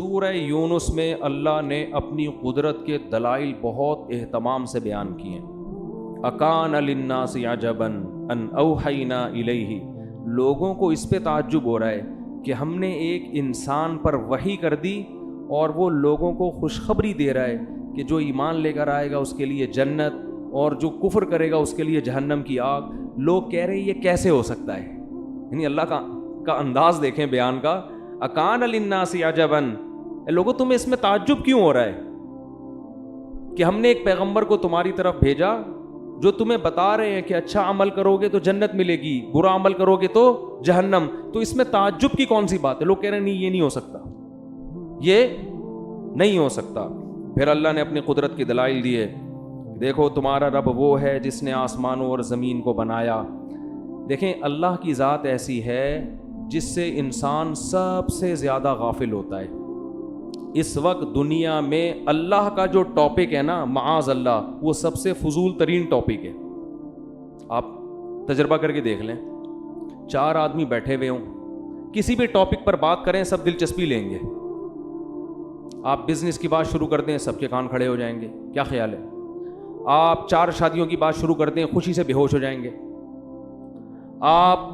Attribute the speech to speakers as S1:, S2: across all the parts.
S1: سورہ یونس میں اللہ نے اپنی قدرت کے دلائل بہت اہتمام سے بیان کیے ہیں۔ اکان للناس عجبا ان اوحینا الیہ، لوگوں کو اس پہ تعجب ہو رہا ہے کہ ہم نے ایک انسان پر وحی کر دی اور وہ لوگوں کو خوشخبری دے رہا ہے کہ جو ایمان لے کر آئے گا اس کے لیے جنت اور جو کفر کرے گا اس کے لیے جہنم کی آگ۔ لوگ کہہ رہے ہیں یہ کیسے ہو سکتا ہے، یعنی اللہ کا انداز دیکھیں بیان کا۔ اکان للناس عجبا، لوگوں تمہیں اس میں تعجب کیوں ہو رہا ہے کہ ہم نے ایک پیغمبر کو تمہاری طرف بھیجا جو تمہیں بتا رہے ہیں کہ اچھا عمل کرو گے تو جنت ملے گی، برا عمل کرو گے تو جہنم، تو اس میں تعجب کی کون سی بات ہے؟ لوگ کہہ رہے ہیں نہیں یہ نہیں ہو سکتا، یہ نہیں ہو سکتا۔ پھر اللہ نے اپنی قدرت کی دلائل دیے، دیکھو تمہارا رب وہ ہے جس نے آسمانوں اور زمین کو بنایا۔ دیکھیں اللہ کی ذات ایسی ہے جس سے انسان سب سے زیادہ غافل ہوتا ہے۔ اس وقت دنیا میں اللہ کا جو ٹاپک ہے نا، معاذ اللہ، وہ سب سے فضول ترین ٹاپک ہے۔ آپ تجربہ کر کے دیکھ لیں، 4 آدمی بیٹھے ہوئے ہوں، کسی بھی ٹاپک پر بات کریں سب دلچسپی لیں گے۔ آپ بزنس کی بات شروع کر دیں سب کے کان کھڑے ہو جائیں گے، کیا خیال ہے؟ آپ 4 شادیوں کی بات شروع کر دیں خوشی سے بے ہوش ہو جائیں گے۔ آپ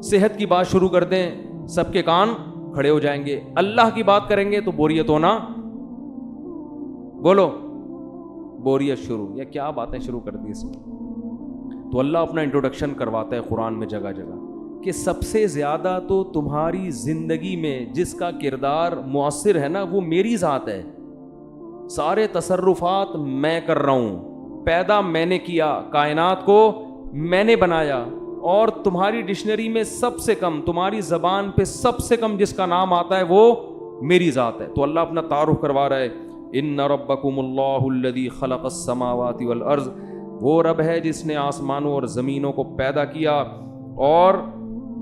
S1: صحت کی بات شروع کر دیں سب کے کان کھڑے ہو جائیں گے۔ اللہ کی بات کریں گے تو بوریت ہونا، بولو بوریت شروع، یا کیا باتیں شروع کر دی اس میں؟ تو اللہ اپنا انٹروڈکشن کرواتا ہے قرآن میں جگہ جگہ کہ سب سے زیادہ تو تمہاری زندگی میں جس کا کردار مؤثر ہے نا وہ میری ذات ہے، سارے تصرفات میں کر رہا ہوں، پیدا میں نے کیا، کائنات کو میں نے بنایا، اور تمہاری ڈکشنری میں سب سے کم، تمہاری زبان پہ سب سے کم جس کا نام آتا ہے وہ میری ذات ہے۔ تو اللہ اپنا تعارف کروا رہا ہے، ان ربکم اللہ الذی خلق السماوات والارض، وہ رب ہے جس نے آسمانوں اور زمینوں کو پیدا کیا، اور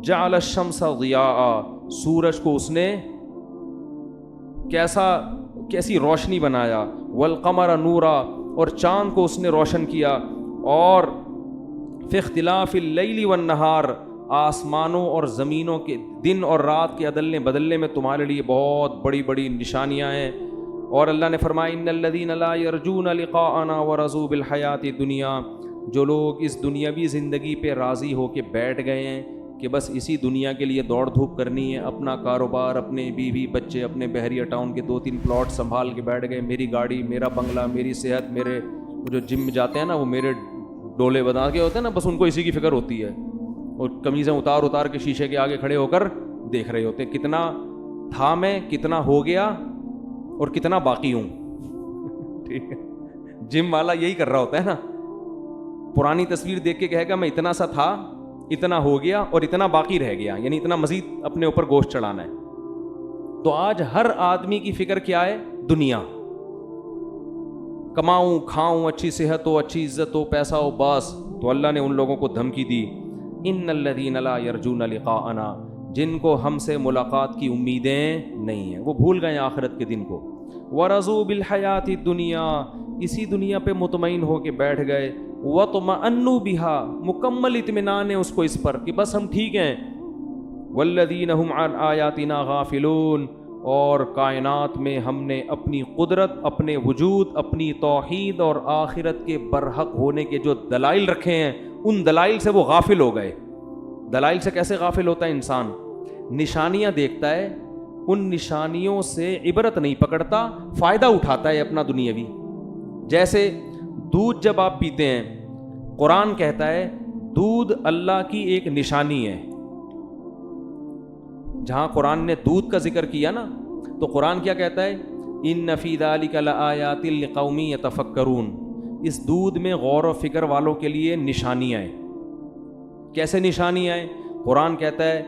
S1: جعل الشمس ضیاء، سورج کو اس نے کیسی روشنی بنایا، والقمر نورا، اور چاند کو اس نے روشن کیا، اور فی اختلاف اللیل والنہار، آسمانوں اور زمینوں کے دن اور رات کے عدلنے بدلنے میں تمہارے لیے بہت بڑی بڑی نشانیاں ہیں۔ اور اللہ نے فرمایا ان الذین لا یرجون لقاءنا ورضوا بالحیاۃ الدنیا، جو لوگ اس دنیاوی زندگی پہ راضی ہو کے بیٹھ گئے ہیں کہ بس اسی دنیا کے لیے دوڑ دھوپ کرنی ہے، اپنا کاروبار، اپنے بیوی بچے، اپنے بحریہ ٹاؤن کے 2-3 پلاٹ سنبھال کے بیٹھ گئے، میری گاڑی، میرا بنگلہ، میری صحت، میرے جو جم میں جاتے ہیں نا وہ میرے ڈولے بنا کے ہوتے ہیں نا، بس ان کو اسی کی فکر ہوتی ہے، اور کمیزیں اتار کے شیشے کے آگے کھڑے ہو کر دیکھ رہے ہوتے ہیں کتنا تھا میں، کتنا ہو گیا اور کتنا باقی ہوں۔ ٹھیک ہے، جم والا یہی کر رہا ہوتا ہے نا، پرانی تصویر دیکھ کے کہے گا میں اتنا سا تھا، اتنا ہو گیا اور اتنا باقی رہ گیا، یعنی اتنا مزید اپنے اوپر گوشت چڑھانا ہے۔ تو آج ہر آدمی کی فکر کیا ہے؟ دنیا، کماؤں، کھاؤں، اچھی صحت ہو، اچھی عزت ہو، پیسہ ہو، بس۔ تو اللہ نے ان لوگوں کو دھمکی دی، ان الذین لا یرجون لقاءنا، جن کو ہم سے ملاقات کی امیدیں نہیں ہیں، وہ بھول گئے آخرت کے دن کو، ورضوا بالحیاۃ الدنیا، اسی دنیا پہ مطمئن ہو کے بیٹھ گئے، وطمأنوا بها، مکمل اطمینان ہے اس کو اس پر کہ بس ہم ٹھیک ہیں، والذین هم عن آیاتنا غافلون، اور کائنات میں ہم نے اپنی قدرت، اپنے وجود، اپنی توحید اور آخرت کے برحق ہونے کے جو دلائل رکھے ہیں ان دلائل سے وہ غافل ہو گئے۔ دلائل سے کیسے غافل ہوتا ہے انسان؟ نشانیاں دیکھتا ہے، ان نشانیوں سے عبرت نہیں پکڑتا، فائدہ اٹھاتا ہے اپنا دنیاوی۔ جیسے دودھ جب آپ پیتے ہیں، قرآن کہتا ہے دودھ اللہ کی ایک نشانی ہے۔ جہاں قرآن نے دودھ کا ذکر کیا نا تو قرآن کیا کہتا ہے؟ ان فی ذلک لآیات لقوم یتفکرون، اس دودھ میں غور و فکر والوں کے لیے نشانیاں ہیں۔ کیسے نشانیاں ہیں؟ قرآن کہتا ہے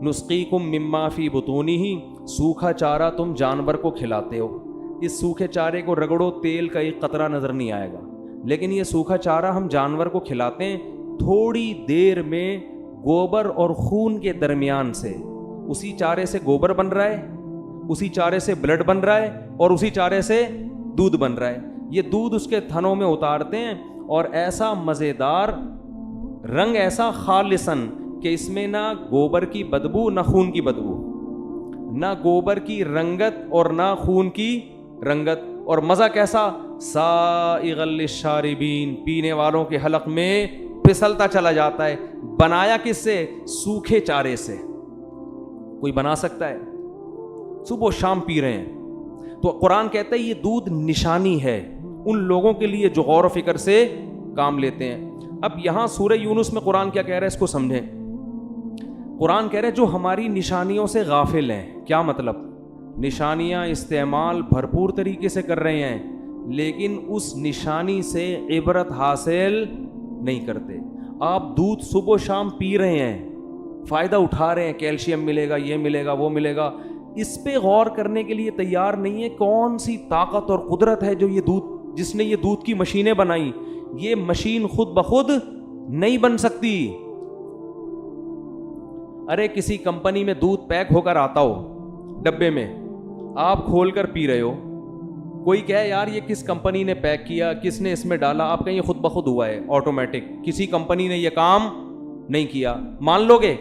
S1: نسقیکم مما فی بطونہ، سوکھا چارہ تم جانور کو کھلاتے ہو، اس سوکھے چارے کو رگڑو تیل کا ایک قطرہ نظر نہیں آئے گا، لیکن یہ سوکھا چارہ ہم جانور کو کھلاتے ہیں، تھوڑی دیر میں گوبر اور خون کے درمیان سے اسی چارے سے گوبر بن رہا ہے، اسی چارے سے بلڈ بن رہا ہے، اور اسی چارے سے دودھ بن رہا ہے۔ یہ دودھ اس کے تھنوں میں اتارتے ہیں اور ایسا مزیدار رنگ، ایسا خالصاً کہ اس میں نہ گوبر کی بدبو نہ خون کی بدبو، نہ گوبر کی رنگت اور نہ خون کی رنگت. اور مزہ کیسا؟ سائغ للشاربین, پینے والوں کے حلق میں پھسلتا چلا جاتا ہے. بنایا کس سے؟ سوکھے چارے سے. کوئی بنا سکتا ہے؟ صبح و شام پی رہے ہیں. تو قرآن کہتا ہے یہ دودھ نشانی ہے ان لوگوں کے لیے جو غور و فکر سے کام لیتے ہیں. اب یہاں سورہ یونس میں قرآن کیا کہہ رہا ہے, اس کو سمجھیں. قرآن کہہ رہا ہے جو ہماری نشانیوں سے غافل ہیں. کیا مطلب؟ نشانیاں استعمال بھرپور طریقے سے کر رہے ہیں لیکن اس نشانی سے عبرت حاصل نہیں کرتے. آپ دودھ صبح و شام پی رہے ہیں, فائدہ اٹھا رہے ہیں, کیلشیم ملے گا, یہ ملے گا, وہ ملے گا, اس پہ غور کرنے کے لیے تیار نہیں ہے کون سی طاقت اور قدرت ہے جو یہ دودھ, جس نے یہ دودھ کی مشینیں بنائی. یہ مشین خود بخود نہیں بن سکتی. ارے کسی کمپنی میں دودھ پیک ہو کر آتا ہو ڈبے میں, آپ کھول کر پی رہے ہو, کوئی کہے یار یہ کس کمپنی نے پیک کیا, کس نے اس میں ڈالا, آپ کہیں یہ خود بخود ہوا ہے آٹومیٹک, کسی کمپنی نے یہ کام نہیں کیا, مان لو گے؟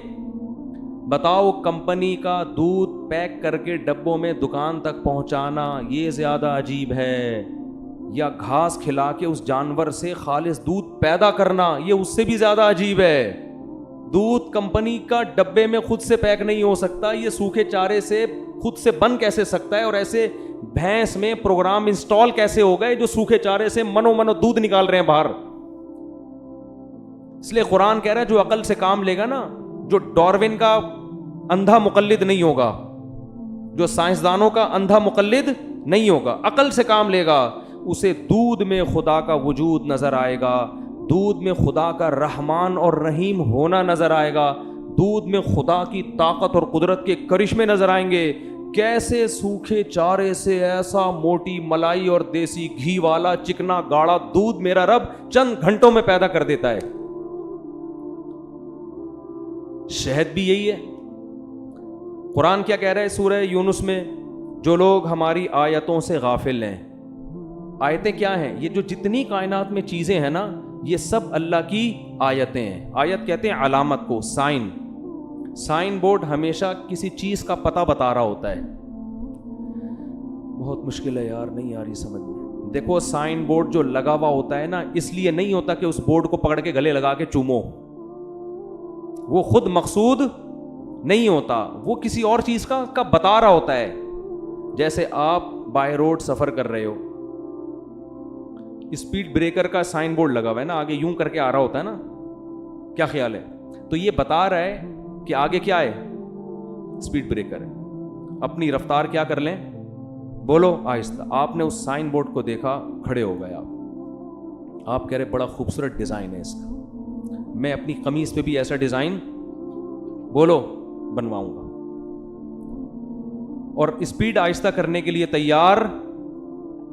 S1: بتاؤ کمپنی کا دودھ پیک کر کے ڈبوں میں دکان تک پہنچانا یہ زیادہ عجیب ہے, یا گھاس کھلا کے اس جانور سے خالص دودھ پیدا کرنا یہ اس سے بھی زیادہ عجیب ہے. دودھ کمپنی کا ڈبے میں خود سے پیک نہیں ہو سکتا, یہ سوکھے چارے سے خود سے بن کیسے سکتا ہے؟ اور ایسے بھینس میں پروگرام انسٹال کیسے ہو گئے جو سوکھے چارے سے منو دودھ نکال رہے ہیں باہر؟ اس لیے قرآن کہہ رہا ہے جو عقل سے کام لے گا نا, جو ڈاروین کا اندھا مقلد نہیں ہوگا, جو سائنسدانوں کا اندھا مقلد نہیں ہوگا, عقل سے کام لے گا, اسے دودھ میں خدا کا وجود نظر آئے گا, دودھ میں خدا کا رحمان اور رحیم ہونا نظر آئے گا, دودھ میں خدا کی طاقت اور قدرت کے کرشمے نظر آئیں گے. کیسے سوکھے چارے سے ایسا موٹی ملائی اور دیسی گھی والا چکنا گاڑا دودھ میرا رب چند گھنٹوں میں پیدا کر دیتا ہے. شہد بھی یہی ہے. قرآن کیا کہہ رہا ہے سورہ یونس میں؟ جو لوگ ہماری آیتوں سے غافل ہیں. آیتیں کیا ہیں؟ یہ جو جتنی کائنات میں چیزیں ہیں نا یہ سب اللہ کی آیتیں ہیں. آیت کہتے ہیں علامت کو, سائن. سائن بورڈ ہمیشہ کسی چیز کا پتہ بتا رہا ہوتا ہے. بہت مشکل ہے یار, نہیں آ رہی سمجھ میں. دیکھو سائن بورڈ جو لگا ہوا ہوتا ہے نا اس لیے نہیں ہوتا کہ اس بورڈ کو پکڑ کے گلے لگا کے چومو, وہ خود مقصود نہیں ہوتا, وہ کسی اور چیز کا بتا رہا ہوتا ہے. جیسے آپ بائی روڈ سفر کر رہے ہو, اسپیڈ بریکر کا سائن بورڈ لگا ہوا ہے نا, آگے یوں کر کے آ رہا ہوتا ہے نا, کیا خیال ہے؟ تو یہ بتا رہا ہے کہ آگے کیا ہے, اسپیڈ بریکر ہے. اپنی رفتار کیا کر لیں, بولو آہستہ. آپ نے اس سائن بورڈ کو دیکھا, کھڑے ہو گئے آپ کہہ رہے بڑا خوبصورت ڈیزائن ہے اس کا, میں اپنی قمیض پہ بھی ایسا ڈیزائن بولو بنواؤں گا. اور اسپیڈ آہستہ کرنے کے لیے تیار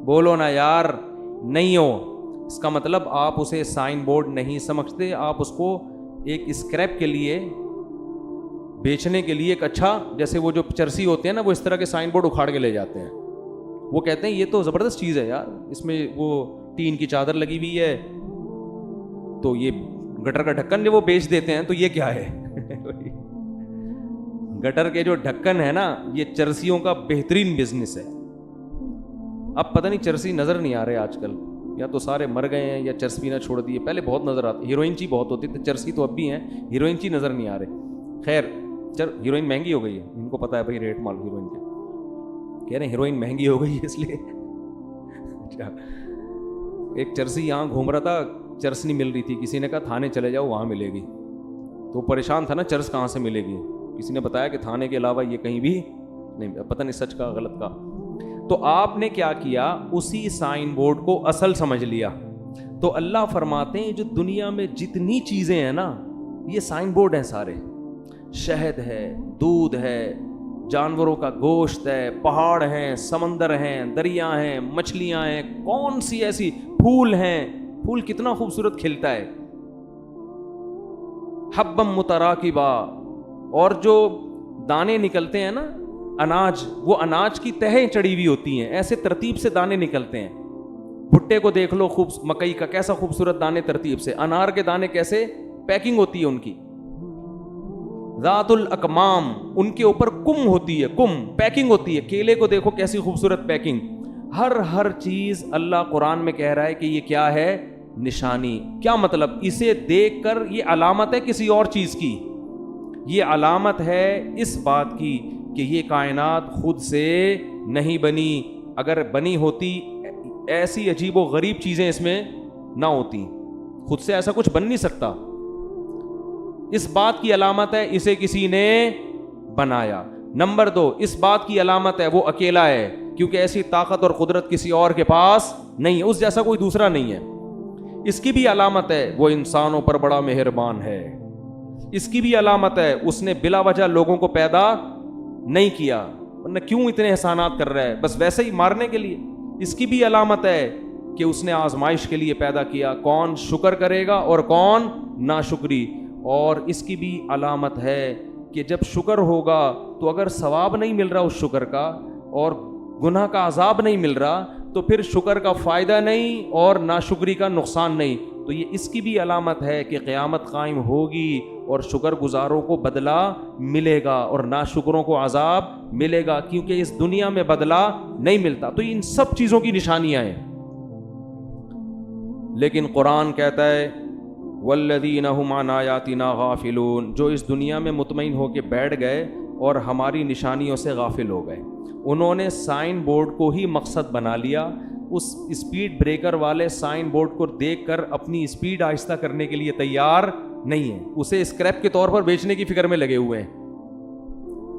S1: بولو نا یار نہیں ہو. اس کا مطلب آپ اسے سائن بورڈ نہیں سمجھتے, آپ اس کو ایک اسکریپ کے لیے بیچنے کے لیے ایک اچھا, جیسے وہ جو چرسی ہوتے ہیں نا وہ اس طرح کے سائن بورڈ اکھاڑ کے لے جاتے ہیں, وہ کہتے ہیں یہ تو زبردست چیز ہے یار, اس میں وہ ٹین کی چادر لگی ہوئی ہے, تو یہ گٹر کا ڈھکن جو وہ بیچ دیتے ہیں, تو یہ کیا ہے گٹر کے جو ڈھکن ہے نا یہ چرسیوں کا بہترین بزنس ہے. اب پتہ نہیں چرسی نظر نہیں آ رہے آج کل, یا تو سارے مر گئے ہیں یا چرس پینا چھوڑ دیے. پہلے بہت نظر آتی, ہیروئن چی بہت ہوتی تھی, چرسی تو اب بھی ہیں, ہیروئن چی نظر نہیں آ رہے. خیر ہیروئن مہنگی ہو گئی ہے, ان کو پتا ہے بھائی ریٹ مال ہیروئن کے, کہہ رہے ہیں ہیروئن مہنگی ہو گئی ہے اس لیے. ایک چرسی یہاں گھوم رہا تھا, چرس نہیں مل رہی تھی, کسی نے کہا تھانے چلے جاؤ وہاں ملے گی. تو پریشان تھا نا چرس کہاں سے ملے گی, کسی نے بتایا کہ تھانے کے علاوہ یہ کہیں بھی نہیں, پتہ نہیں سچ کا غلط کا. تو آپ نے کیا کیا, اسی سائن بورڈ کو اصل سمجھ لیا. تو اللہ فرماتے ہیں جو دنیا میں جتنی چیزیں ہیں نا یہ سائن بورڈ ہیں سارے. شہد ہے, دودھ ہے, جانوروں کا گوشت ہے, پہاڑ ہیں, سمندر ہیں, دریا ہیں, مچھلیاں ہیں, کون سی ایسی پھول ہیں, پھول کتنا خوبصورت کھلتا ہے, حبم متراکبا, اور جو دانے نکلتے ہیں نا اناج, وہ اناج کی تہیں چڑھی ہوئی ہوتی ہیں, ایسے ترتیب سے دانے نکلتے ہیں. بھٹے کو دیکھ لو, مکئی کا کیسا خوبصورت دانے ترتیب سے, انار کے دانے کیسے پیکنگ ہوتی ہے ان کی. ذات الاکمام، ان کے اوپر کم ہوتی ہے، کم پیکنگ ہوتی ہے. کیلے کو دیکھو کیسی خوبصورت پیکنگ. ہر چیز اللہ قرآن میں کہہ رہا ہے کہ یہ کیا ہے؟ نشانی. کیا مطلب؟ اسے دیکھ کر یہ علامت ہے کسی اور چیز کی، یہ علامت ہے اس بات کی کہ یہ کائنات خود سے نہیں بنی. اگر بنی ہوتی ایسی عجیب و غریب چیزیں اس میں نہ ہوتی، خود سے ایسا کچھ بن نہیں سکتا. اس بات کی علامت ہے اسے کسی نے بنایا. نمبر 2، اس بات کی علامت ہے وہ اکیلا ہے، کیونکہ ایسی طاقت اور قدرت کسی اور کے پاس نہیں ہے، اس جیسا کوئی دوسرا نہیں ہے. اس کی بھی علامت ہے وہ انسانوں پر بڑا مہربان ہے. اس کی بھی علامت ہے اس نے بلا وجہ لوگوں کو پیدا نہیں کیا، ورنہ کیوں اتنے احسانات کر رہا ہے؟ بس ویسے ہی مارنے کے لیے. اس کی بھی علامت ہے کہ اس نے آزمائش کے لیے پیدا کیا، کون شکر کرے گا اور کون ناشکری. اور اس کی بھی علامت ہے کہ جب شکر ہوگا تو اگر ثواب نہیں مل رہا اس شکر کا اور گناہ کا عذاب نہیں مل رہا تو پھر شکر کا فائدہ نہیں اور ناشکری کا نقصان نہیں. تو یہ اس کی بھی علامت ہے کہ قیامت قائم ہوگی اور شکر گزاروں کو بدلہ ملے گا اور ناشکروں کو عذاب ملے گا، کیونکہ اس دنیا میں بدلہ نہیں ملتا. تو ان سب چیزوں کی نشانیاں ہیں. لیکن قرآن کہتا ہے والذین هم عن آیاتنا غافلون، جو اس دنیا میں مطمئن ہو کے بیٹھ گئے اور ہماری نشانیوں سے غافل ہو گئے. انہوں نے سائن بورڈ کو ہی مقصد بنا لیا. اس اسپیڈ بریکر والے سائن بورڈ کو دیکھ کر اپنی اسپیڈ آہستہ کرنے کے لیے تیار نہیں ہیں، اسے اسکریپ کے طور پر بیچنے کی فکر میں لگے ہوئے ہیں.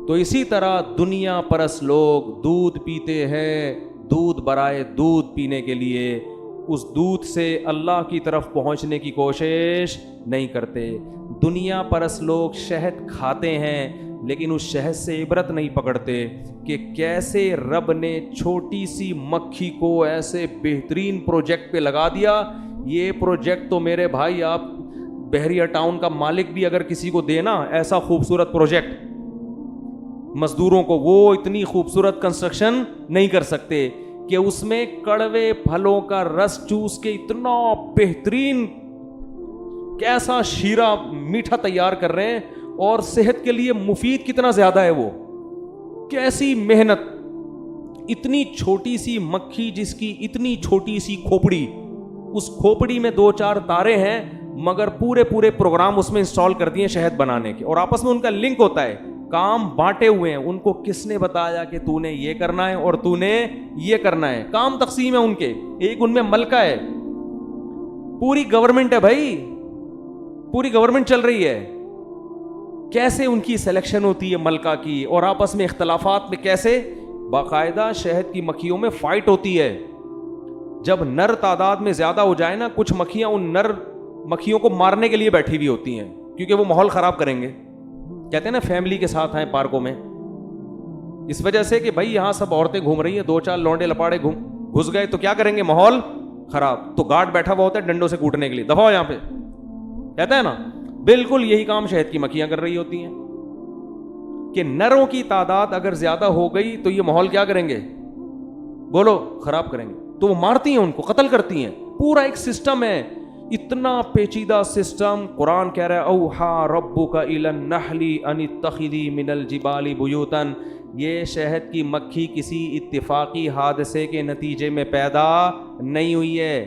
S1: تو اسی طرح دنیا پرست لوگ دودھ پیتے ہیں، دودھ برائے دودھ پینے کے لیے، اس دودھ سے اللہ کی طرف پہنچنے کی کوشش نہیں کرتے. دنیا پرست لوگ شہد کھاتے ہیں لیکن اس شہد سے عبرت نہیں پکڑتے کہ کیسے رب نے چھوٹی سی مکھی کو ایسے بہترین پروجیکٹ پہ لگا دیا. یہ پروجیکٹ تو میرے بھائی آپ بحریہ ٹاؤن کا مالک بھی اگر کسی کو دے نا ایسا خوبصورت پروجیکٹ مزدوروں کو، وہ اتنی خوبصورت کنسٹرکشن نہیں کر سکتے کہ اس میں کڑوے پھلوں کا رس چوس کے اتنا بہترین کیسا شیرہ میٹھا تیار کر رہے ہیں اور صحت کے لیے مفید کتنا زیادہ ہے. وہ کیسی محنت. اتنی چھوٹی سی مکھی جس کی اتنی چھوٹی سی کھوپڑی، اس کھوپڑی میں 2-4 تارے ہیں مگر پورے پروگرام اس میں انسٹال کر دیے شہد بنانے کے، اور آپس میں ان کا لنک ہوتا ہے، کام بانٹے ہوئے ہیں. ان کو کس نے بتایا کہ تو نے یہ کرنا ہے اور تو نے یہ کرنا ہے؟ کام تقسیم ہے ان کے. ایک ان میں ملکہ ہے، پوری گورنمنٹ ہے بھائی، پوری گورنمنٹ چل رہی ہے. کیسے ان کی سلیکشن ہوتی ہے ملکہ کی، اور آپس میں اختلافات میں کیسے باقاعدہ شہد کی مکھیوں میں فائٹ ہوتی ہے. جب نر تعداد میں زیادہ ہو جائے نا، کچھ مکھیاں ان نر مکھیوں کو مارنے کے لیے بیٹھی ہوئی ہوتی ہیں کیونکہ وہ ماحول خراب کریں گے. کہتے ہیں نا فیملی کے ساتھ ہیں پارکوں میں، اس وجہ سے کہ بھائی یہاں سب عورتیں گھوم رہی ہیں، 2-4 لونڈے لپاڑے گھس گئے تو کیا کریں گے؟ ماحول خراب. تو گارڈ بیٹھا ہوا ہوتا ہے ڈنڈوں سے کوٹنے کے لیے، دفعہ یہاں پہ، کہتا ہے نا. بالکل یہی کام شہد کی مکھیاں کر رہی ہوتی ہیں کہ نروں کی تعداد اگر زیادہ ہو گئی تو یہ ماحول کیا کریں گے؟ بولو، خراب کریں گے. تو وہ مارتی ہیں، ان کو قتل کرتی ہیں. پورا ایک سسٹم ہے، اتنا پیچیدہ سسٹم. قرآن کہہ رہا ہے اوحا ربک الی النحل ان اتخذی من الجبال بیوتا. یہ شہد کی مکھی کسی اتفاقی حادثے کے نتیجے میں پیدا نہیں ہوئی ہے،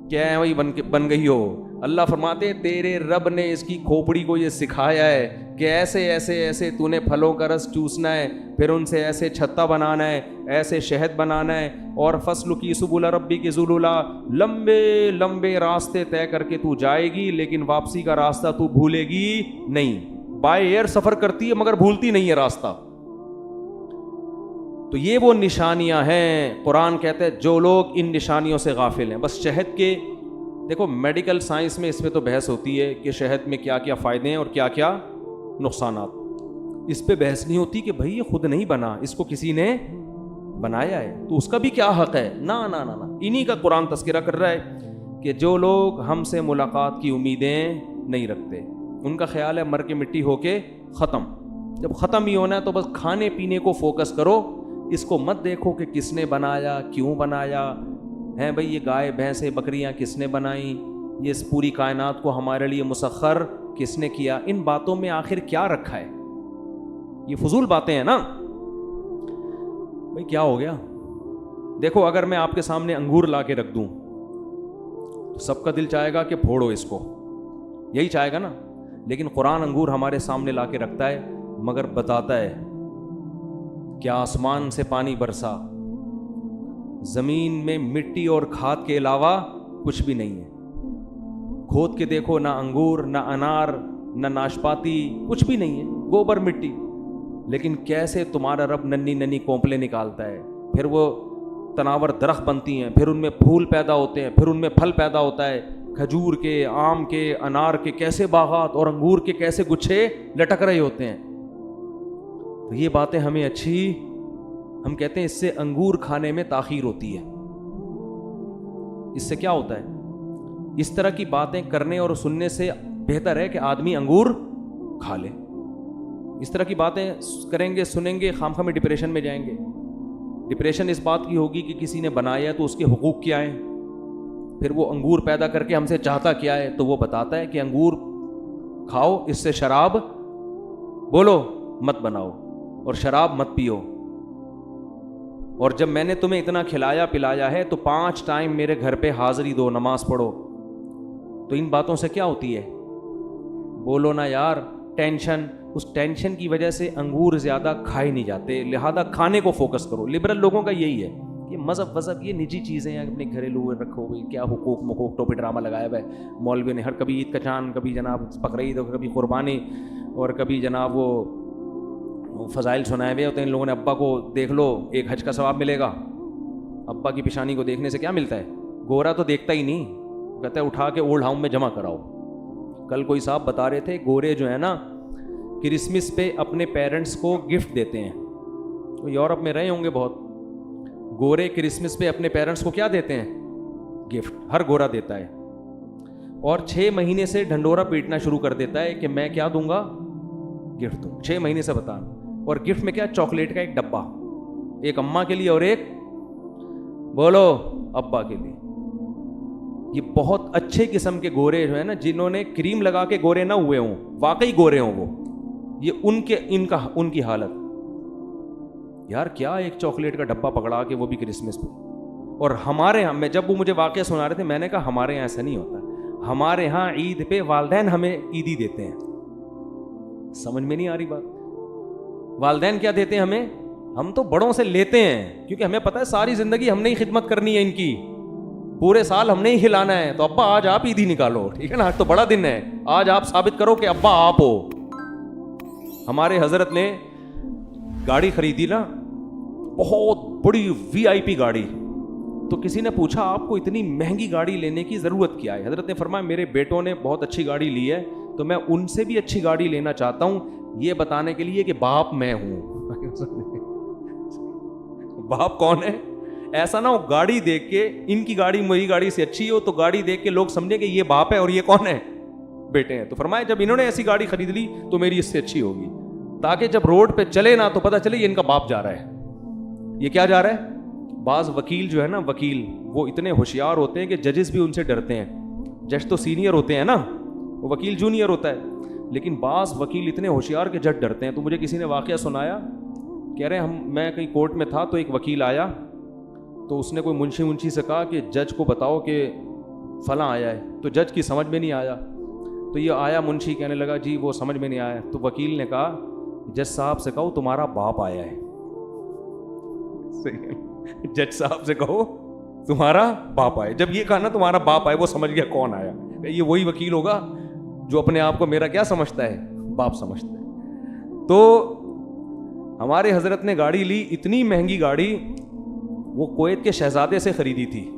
S1: کیا ہے وہی بن گئی ہو. اللہ فرماتے تیرے رب نے اس کی کھوپڑی کو یہ سکھایا ہے کہ ایسے ایسے ایسے تو نے پھلوں کا رس چوسنا ہے، پھر ان سے ایسے چھتا بنانا ہے، ایسے شہد بنانا ہے، اور فصل کی سبل ربی کی ذللا، لمبے لمبے راستے طے کر کے تو جائے گی لیکن واپسی کا راستہ تو بھولے گی نہیں. بائی ایئر سفر کرتی ہے مگر بھولتی نہیں ہے راستہ. تو یہ وہ نشانیاں ہیں. قرآن کہتے ہیں جو لوگ ان نشانیوں سے غافل ہیں. بس شہد کے دیکھو میڈیکل سائنس میں اس میں تو بحث ہوتی ہے کہ شہد میں کیا کیا فائدے ہیں اور کیا کیا نقصانات. اس پہ بحث نہیں ہوتی کہ بھائی یہ خود نہیں بنا، اس کو کسی نے بنایا ہے تو اس کا بھی کیا حق ہے. نا نا نا نا، انہی کا قرآن تذکرہ کر رہا ہے کہ جو لوگ ہم سے ملاقات کی امیدیں نہیں رکھتے، ان کا خیال ہے مر کے مٹی ہو کے ختم. جب ختم ہی ہونا ہے تو بس کھانے پینے کو فوکس کرو، اس کو مت دیکھو کہ کس نے بنایا، کیوں بنایا ہے. بھائی یہ گائے بھینسیں بکریاں کس نے بنائیں، یہ اس پوری کائنات کو ہمارے لیے مسخر کس نے کیا, ان باتوں میں آخر کیا رکھا ہے؟ یہ فضول باتیں ہیں نا بھائی. کیا ہو گیا؟ دیکھو اگر میں آپ کے سامنے انگور لا کے رکھ دوں تو سب کا دل چاہے گا کہ پھوڑو اس کو, یہی چاہے گا نا. لیکن قرآن انگور ہمارے سامنے لا کے رکھتا ہے مگر بتاتا ہے کہ آسمان سے پانی برسا, زمین میں مٹی اور کھاد کے علاوہ کچھ بھی نہیں ہے. کھود کے دیکھو, نہ انگور, نہ انار, نہ ناشپاتی, کچھ بھی نہیں ہے, گوبر مٹی. لیکن کیسے تمہارا رب ننھی ننھی کونپلیں نکالتا ہے, پھر وہ تناور درخت بنتی ہیں, پھر ان میں پھول پیدا ہوتے ہیں, پھر ان میں پھل پیدا ہوتا ہے, کھجور کے, آم کے, انار کے کیسے باغات اور انگور کے کیسے گچھے لٹک رہے ہوتے ہیں. تو یہ باتیں ہمیں اچھی, ہم کہتے ہیں اس سے انگور کھانے میں تاخیر ہوتی ہے. اس سے کیا ہوتا ہے؟ اس طرح کی باتیں کرنے اور سننے سے بہتر ہے کہ آدمی انگور کھا لے. اس طرح کی باتیں کریں گے, سنیں گے, خام خواہ میں ڈپریشن میں جائیں گے. ڈپریشن اس بات کی ہوگی کہ کسی نے بنایا تو اس کے حقوق کیا ہیں, پھر وہ انگور پیدا کر کے ہم سے چاہتا کیا ہے, تو وہ بتاتا ہے کہ انگور کھاؤ, اس سے شراب بولو مت بناؤ اور شراب مت پیو. اور جب میں نے تمہیں اتنا کھلایا پلایا ہے تو 5 ٹائم میرے گھر پہ حاضری دو, نماز پڑھو. تو ان باتوں سے کیا ہوتی ہے؟ بولو نا یار, ٹینشن. اس ٹینشن کی وجہ سے انگور زیادہ کھائے نہیں جاتے, لہذا کھانے کو فوکس کرو. لبرل لوگوں کا یہی ہے کہ مذہب وذہب یہ نجی چیزیں ہیں, اپنے گھریلو رکھو. کیا حقوق مقوق ٹوپی ڈرامہ لگایا ہوا ہے مولوی نے, ہر کبھی عید کا چاند, کبھی جناب بقرعید, اور کبھی قربانی, اور کبھی جناب وہ فضائل سنائے ہوئے ہوتے ہیں ان لوگوں نے. ابا کو دیکھ لو, ایک حج کا ثواب ملے گا. ابا کی پیشانی کو دیکھنے سے کیا ملتا ہے؟ گورا تو دیکھتا ہی نہیں, کہتا ہے اٹھا کے اولڈ ہاؤس میں جمع کراؤ. کل کوئی صاحب بتا رہے تھے گورے جو ہے نا کرسمس پہ اپنے پیرنٹس کو گفٹ دیتے ہیں. تو یورپ میں رہے ہوں گے بہت, گورے کرسمس پہ اپنے پیرنٹس کو کیا دیتے ہیں؟ گفٹ. ہر گورا دیتا ہے, اور 6 مہینے سے ڈھنڈورا پیٹنا شروع کر دیتا ہے کہ میں کیا دوں گا؟ گفٹ دوں. 6 مہینے سے بتا. اور گفٹ میں کیا؟ چاکلیٹ کا ایک ڈبہ, ایک اماں کے لیے اور ایک بولو ابا کے لیے. یہ بہت اچھے قسم کے گورے جو ہیں نا, جنہوں نے کریم لگا کے گورے نہ ہوئے ہوں, واقعی گورے ہوں وہ, یہ ان کی حالت. یار کیا ایک چاکلیٹ کا ڈبہ پکڑا کے, وہ بھی کرسمس پہ. اور ہمارے یہاں, میں جب وہ مجھے واقعہ سنا رہے تھے میں نے کہا ہمارے یہاں ایسا نہیں ہوتا. ہمارے یہاں عید پہ والدین ہمیں عیدی دیتے ہیں. سمجھ میں نہیں آ رہی بات؟ والدین کیا دیتے ہیں ہمیں؟ ہم تو بڑوں سے لیتے ہیں, کیونکہ ہمیں پتہ ہے ساری زندگی ہم نے ہی خدمت کرنی ہے ان کی, پورے سال ہم نے ہی کھلانا ہے. تو ابا آج آپ عیدی نکالو, ٹھیک ہے نا, آج تو بڑا دن ہے, آج آپ ثابت کرو کہ ابا آپ ہو. ہمارے حضرت نے گاڑی خریدی نا, بہت بڑی VIP گاڑی. تو کسی نے پوچھا آپ کو اتنی مہنگی گاڑی لینے کی ضرورت کیا ہے؟ حضرت نے فرمایا میرے بیٹوں نے بہت اچھی گاڑی لی ہے تو میں ان سے بھی اچھی گاڑی لینا چاہتا ہوں, یہ بتانے کے لیے کہ باپ میں ہوں. باپ کون ہے؟ ایسا نہ ہو گاڑی دیکھ کے ان کی گاڑی میری گاڑی سے اچھی ہو تو گاڑی دیکھ کے لوگ سمجھیں کہ یہ باپ ہے اور یہ کون ہے؟ بیٹے ہیں. تو فرمایا جب انہوں نے ایسی گاڑی خرید لی تو میری اس سے اچھی ہوگی, تاکہ جب روڈ پہ چلے نا تو پتہ چلے یہ ان کا باپ جا رہا ہے. یہ کیا جا رہا ہے؟ بعض وکیل جو ہے نا, وکیل وہ اتنے ہوشیار ہوتے ہیں کہ ججز بھی ان سے ڈرتے ہیں. جج تو سینئر ہوتے ہیں نا, وہ وکیل جونیئر ہوتا ہے, لیکن بعض وکیل اتنے ہوشیار کہ جج ڈرتے ہیں. تو مجھے کسی نے واقعہ سنایا, کہہ رہے میں کہیں کورٹ میں تھا تو ایک وکیل آیا, تو اس نے کوئی منشی سے کہا کہ جج کو بتاؤ کہ فلاں آیا ہے. تو جج کی سمجھ میں نہیں آیا, تو یہ آیا منشی, کہنے لگا جی وہ سمجھ میں نہیں آیا. تو وکیل نے کہا جج صاحب سے کہو تمہارا باپ آیا ہے. جج صاحب سے کہو تمہارا باپ آیا. جب یہ کہا نا تمہارا باپ آیا, وہ سمجھ گیا کون آیا. یہ وہی وکیل ہوگا جو اپنے آپ کو میرا کیا سمجھتا ہے؟ باپ سمجھتا ہے. تو ہمارے حضرت نے گاڑی لی, اتنی مہنگی گاڑی, وہ کویت کے شہزادے سے خریدی تھی.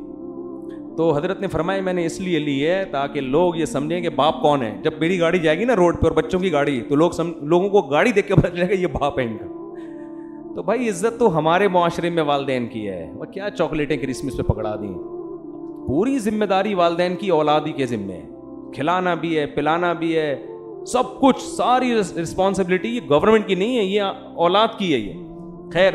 S1: تو حضرت نے فرمایا میں نے اس لیے لی ہے تاکہ لوگ یہ سمجھیں کہ باپ کون ہے. جب میری گاڑی جائے گی نا روڈ پہ اور بچوں کی گاڑی, تو لوگوں کو گاڑی دیکھ کے پتہ چلے گا یہ باپ ہے ان کا. تو بھائی عزت تو ہمارے معاشرے میں والدین کی ہے. وہ کیا چاکلیٹیں کرسمس پہ پکڑا دیں, پوری ذمہ داری والدین کی اولادی کے ذمے ہے. کھلانا بھی ہے, پلانا بھی ہے, سب کچھ, ساری رسپانسبلٹی یہ گورنمنٹ کی نہیں ہے, یہ اولاد کی ہے. یہ خیر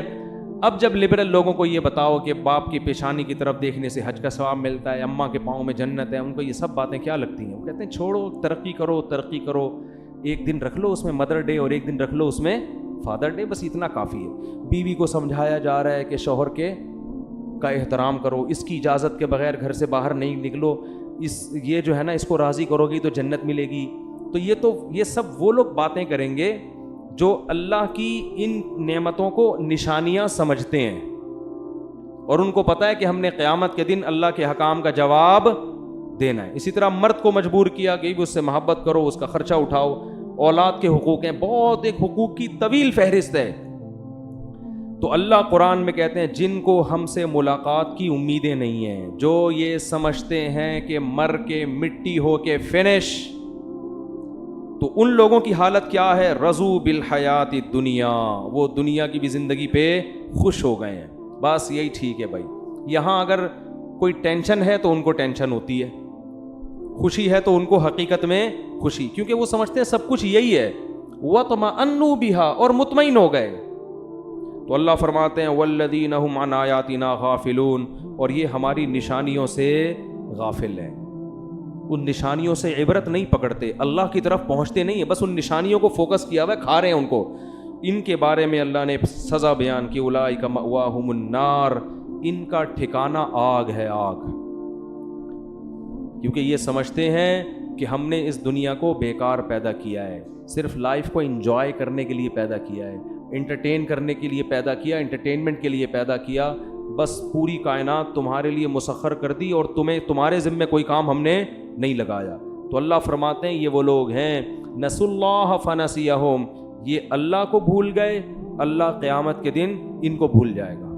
S1: اب جب لبرل لوگوں کو یہ بتاؤ کہ باپ کی پیشانی کی طرف دیکھنے سے حج کا ثواب ملتا ہے، اماں کے پاؤں میں جنت ہے، ان کو یہ سب باتیں کیا لگتی ہیں؟ وہ کہتے ہیں چھوڑو، ترقی کرو ترقی کرو، ایک دن رکھ لو اس میں مدر ڈے اور ایک دن رکھ لو اس میں فادر ڈے، بس اتنا کافی ہے۔ بیوی کو سمجھایا جا رہا ہے کہ شوہر کا احترام کرو، اس کی اجازت کے بغیر گھر سے باہر نہیں نکلو، یہ جو ہے نا اس کو راضی کرو گی تو جنت ملے گی۔ تو یہ سب وہ لوگ باتیں کریں گے جو اللہ کی ان نعمتوں کو نشانیاں سمجھتے ہیں، اور ان کو پتہ ہے کہ ہم نے قیامت کے دن اللہ کے حکام کا جواب دینا ہے۔ اسی طرح مرد کو مجبور کیا کہ اس سے محبت کرو، اس کا خرچہ اٹھاؤ، اولاد کے حقوق ہیں، بہت ایک حقوق کی طویل فہرست ہے۔ تو اللہ قرآن میں کہتے ہیں جن کو ہم سے ملاقات کی امیدیں نہیں ہیں، جو یہ سمجھتے ہیں کہ مر کے مٹی ہو کے فنش، تو ان لوگوں کی حالت کیا ہے؟ رضو بالحیات الدنیا، وہ دنیا کی بھی زندگی پہ خوش ہو گئے ہیں، بس یہی ٹھیک ہے بھائی۔ یہاں اگر کوئی ٹینشن ہے تو ان کو ٹینشن ہوتی ہے، خوشی ہے تو ان کو حقیقت میں خوشی، کیونکہ وہ سمجھتے ہیں سب کچھ یہی ہے۔ وَطْمَأَنُّوا بِهَا، اور مطمئن ہو گئے۔ تو اللہ فرماتے ہیں وَالَّذِينَ هُمْ عَنْ آيَاتِنَا غَافِلُونَ، اور یہ ہماری نشانیوں سے غافل ہیں، ان نشانیوں سے عبرت نہیں پکڑتے، اللہ کی طرف پہنچتے نہیں ہیں، بس ان نشانیوں کو فوکس کیا ہوا ہے، کھا رہے ہیں ان کو۔ ان کے بارے میں اللہ نے سزا بیان کی، اولئک مأواہم النار، ان کا ٹھکانہ آگ ہے، آگ، کیونکہ یہ سمجھتے ہیں کہ ہم نے اس دنیا کو بیکار پیدا کیا ہے، صرف لائف کو انجوائے کرنے کے لیے پیدا کیا ہے، انٹرٹین کرنے کے لیے پیدا کیا، انٹرٹینمنٹ کے لیے پیدا کیا، بس پوری کائنات تمہارے لیے مسخر کر دی اور تمہارے ذمے کوئی کام ہم نے نہیں لگایا۔ تو اللہ فرماتے ہیں یہ وہ لوگ ہیں نسوا اللہ فنسیہم، یہ اللہ کو بھول گئے، اللہ قیامت کے دن ان کو بھول جائے گا۔